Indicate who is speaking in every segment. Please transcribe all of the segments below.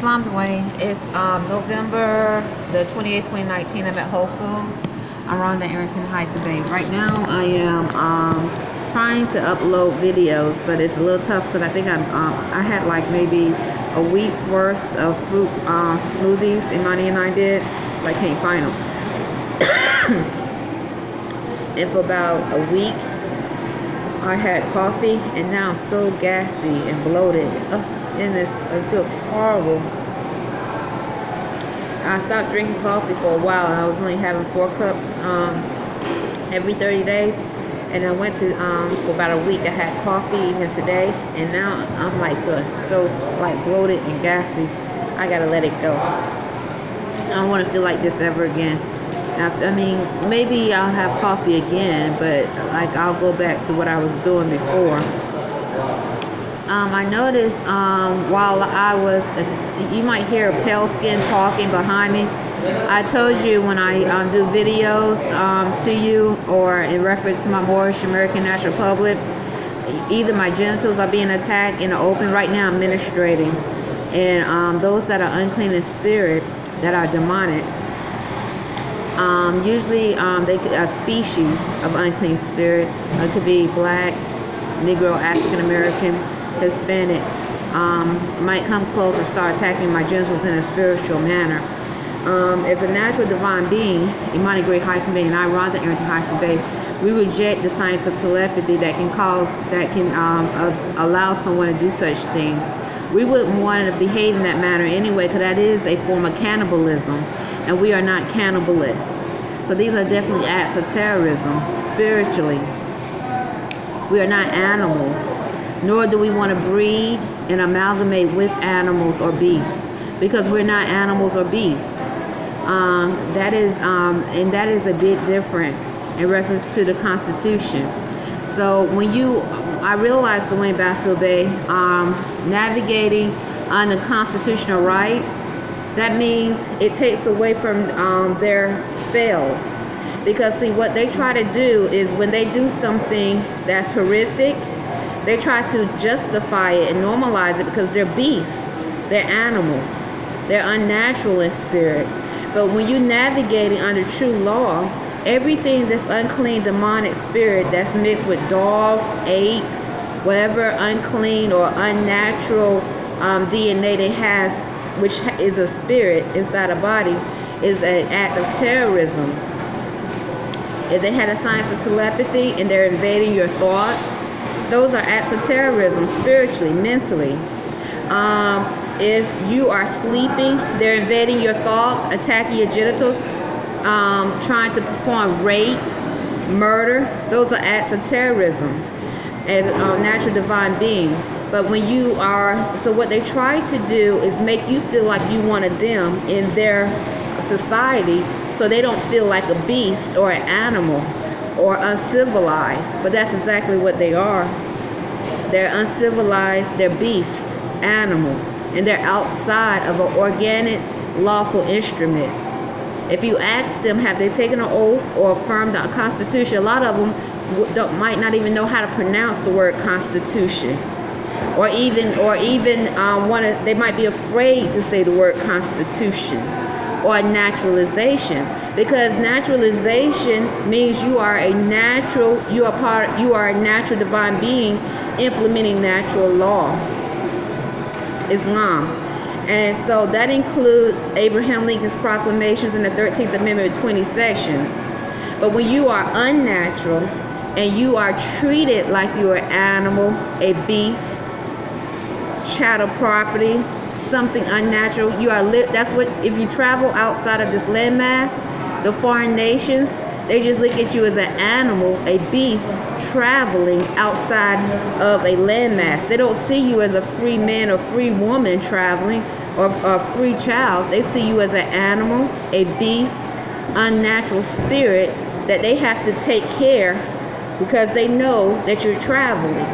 Speaker 1: Arrington-Bey. It's November the 28th, 2019. I'm at Whole Foods. I'm around the Arrington-Bey. Right now, I am trying to upload videos, but it's a little tough because I think I had like maybe a week's worth of fruit smoothies Imani and I did, but I can't find them. And for about a week, I had coffee, and now I'm so gassy and bloated. And it feels horrible. I stopped drinking coffee for a while, and I was only having 4 cups every 30 days. And I went to for about a week. I had coffee even today, and now I'm like feeling so like bloated and gassy. I gotta let it go. I don't want to feel like this ever again. I mean, maybe I'll have coffee again, but like I'll go back to what I was doing before. I noticed while I was, you might hear pale skin talking behind me. I told you when I do videos to you or in reference to my Moorish American National Public, either my genitals are being attacked in the open. Right now I'm ministrating, and those that are unclean in spirit, that are demonic, usually they a species of unclean spirits. It could be black, Negro, African American, Hispanic, might come close or start attacking my genitals in a spiritual manner. As a natural divine being, Imani Arrington-Bey and I, Rhonda Arrington-Bey, we reject the science of telepathy that can allow someone to do such things. We wouldn't want to behave in that manner anyway, because that is a form of cannibalism, and we are not cannibalists. So these are definitely acts of terrorism spiritually. We are not animals, nor do we want to breed and amalgamate with animals or beasts, because we're not animals or beasts. That is a big difference in reference to the Constitution. So I realized the way Bey, navigating on the constitutional rights, that means it takes away from their spells. Because see, what they try to do is when they do something that's horrific, they try to justify it and normalize it because they're beasts, they're animals, they're unnatural in spirit. But when you're navigating under true law, everything that's unclean, demonic spirit that's mixed with dog, ape, whatever unclean or unnatural DNA they have, which is a spirit inside a body, is an act of terrorism. If they had a science of telepathy and they're invading your thoughts, those are acts of terrorism, spiritually, mentally. If you are sleeping, they're invading your thoughts, attacking your genitals, trying to perform rape, murder. Those are acts of terrorism as a natural divine being. But when you are, so what they try to do is make you feel like you wanted them in their society, so they don't feel like a beast or an animal or uncivilized. But that's exactly what they are. They're uncivilized, they're beasts, animals, and they're outside of an organic, lawful instrument. If you ask them, have they taken an oath or affirmed the Constitution? A lot of them might not even know how to pronounce the word Constitution, or even they might be afraid to say the word Constitution or naturalization, because naturalization means you are a natural divine being implementing natural law, Islam. And so that includes Abraham Lincoln's proclamations in the 13th Amendment with 20 sections. But when you are unnatural and you are treated like you're an animal, a beast, chattel property, something unnatural, that's what, if you travel outside of this landmass, the foreign nations, they just look at you as an animal, a beast, traveling outside of a landmass. They don't see you as a free man or free woman traveling, or a free child. They see you as an animal, a beast, unnatural spirit that they have to take care, because they know that you're traveling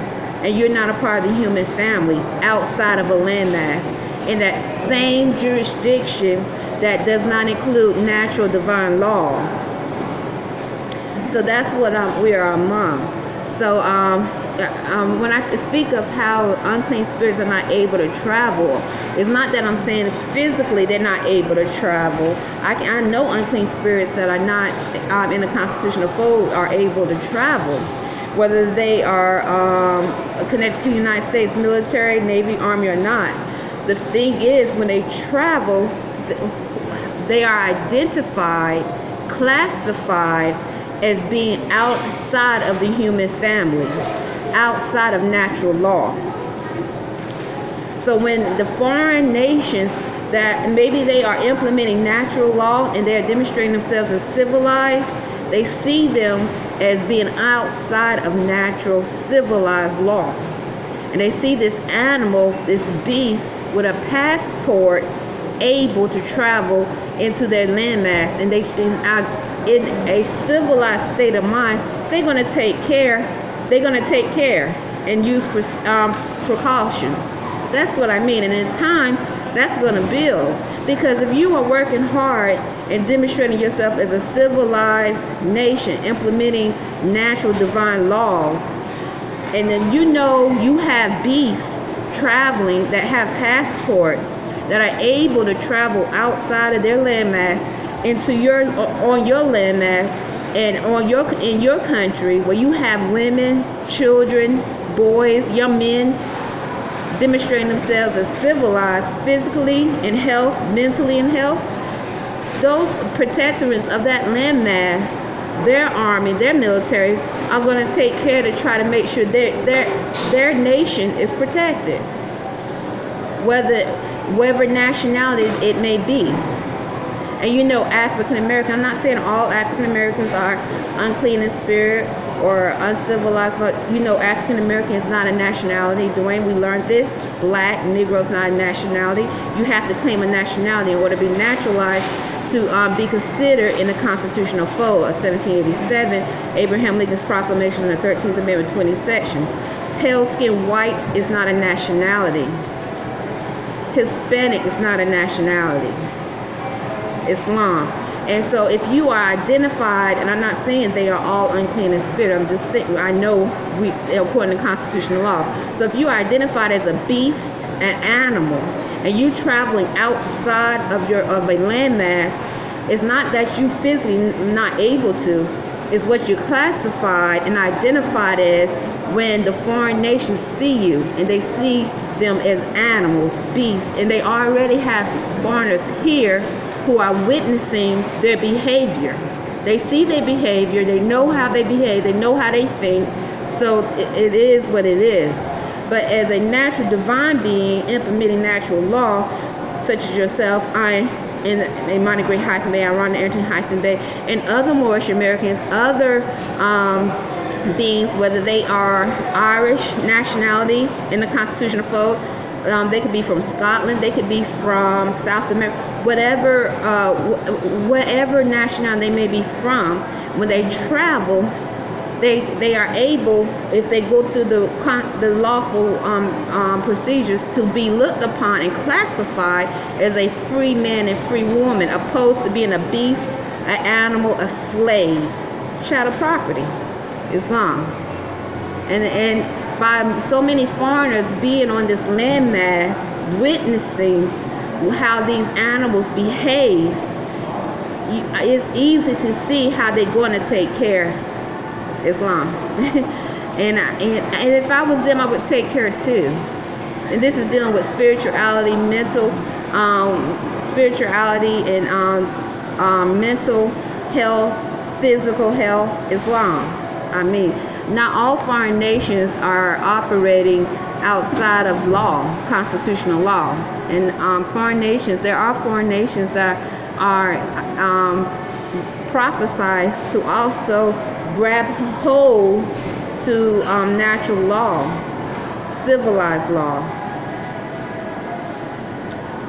Speaker 1: and you're not a part of the human family outside of a landmass in that same jurisdiction that does not include natural divine laws. So that's what we are among. So when I speak of how unclean spirits are not able to travel, it's not that I'm saying physically they're not able to travel. I know unclean spirits that are not in the constitutional fold are able to travel, whether they are connected to the United States military, Navy, Army, or not. The thing is, when they travel, they are identified, classified as being outside of the human family, outside of natural law. So when the foreign nations that maybe they are implementing natural law and they're demonstrating themselves as civilized, they see them as being outside of natural civilized law. And they see this animal, this beast with a passport, able to travel into their landmass, and they in a civilized state of mind, they're going to take care and use precautions. That's what I mean. And in time, that's going to build, because if you are working hard and demonstrating yourself as a civilized nation, implementing natural divine laws, and then you have beasts traveling that have passports that are able to travel outside of their landmass into on your landmass and in your country, where you have women, children, boys, young men demonstrating themselves as civilized physically in health, mentally in health. Those protectorates of that landmass, their army, their military, are going to take care to try to make sure their nation is protected, whatever nationality it may be. And African American, I'm not saying all African Americans are unclean in spirit or uncivilized, but African American is not a nationality. Dwayne, we learned this. Black, Negro is not a nationality. You have to claim a nationality in order to be naturalized to be considered in the constitutional fold of 1787, Abraham Lincoln's proclamation in the 13th Amendment, 20 sections. Pale skin white is not a nationality. Hispanic is not a nationality. Islam. And so if you are identified, and I'm not saying they are all unclean in spirit, I'm just saying, I know according to constitutional law. So if you are identified as a beast, an animal, and you traveling outside of a landmass, it's not that you physically not able to, it's what you classified and identified as when the foreign nations see you and they see them as animals, beasts, and they already have foreigners here who are witnessing their behavior. They see their behavior, they know how they behave, they know how they think, so it is what it is. But as a natural divine being implementing natural law, such as yourself, I, and Imani Great Arrington-Bey, Arrington-Bey, and other Moorish Americans, other beings, whether they are Irish nationality in the constitutional fold, they could be from Scotland, they could be from South America, whatever nationality they may be from, when they travel, they are able, if they go through the lawful procedures, to be looked upon and classified as a free man and free woman, opposed to being a beast, an animal, a slave, chattel property. Islam. And by so many foreigners being on this landmass, witnessing how these animals behave, it's easy to see how they're going to take care of Islam. and if I was them, I would take care too. And this is dealing with spirituality, mental spirituality, and mental health, physical health, Islam. I mean, not all foreign nations are operating outside of law, constitutional law. And foreign nations, there are foreign nations that are prophesied to also grab hold to natural law, civilized law.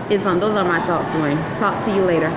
Speaker 1: Islam. Those are my thoughts, Dwayne. Talk to you later.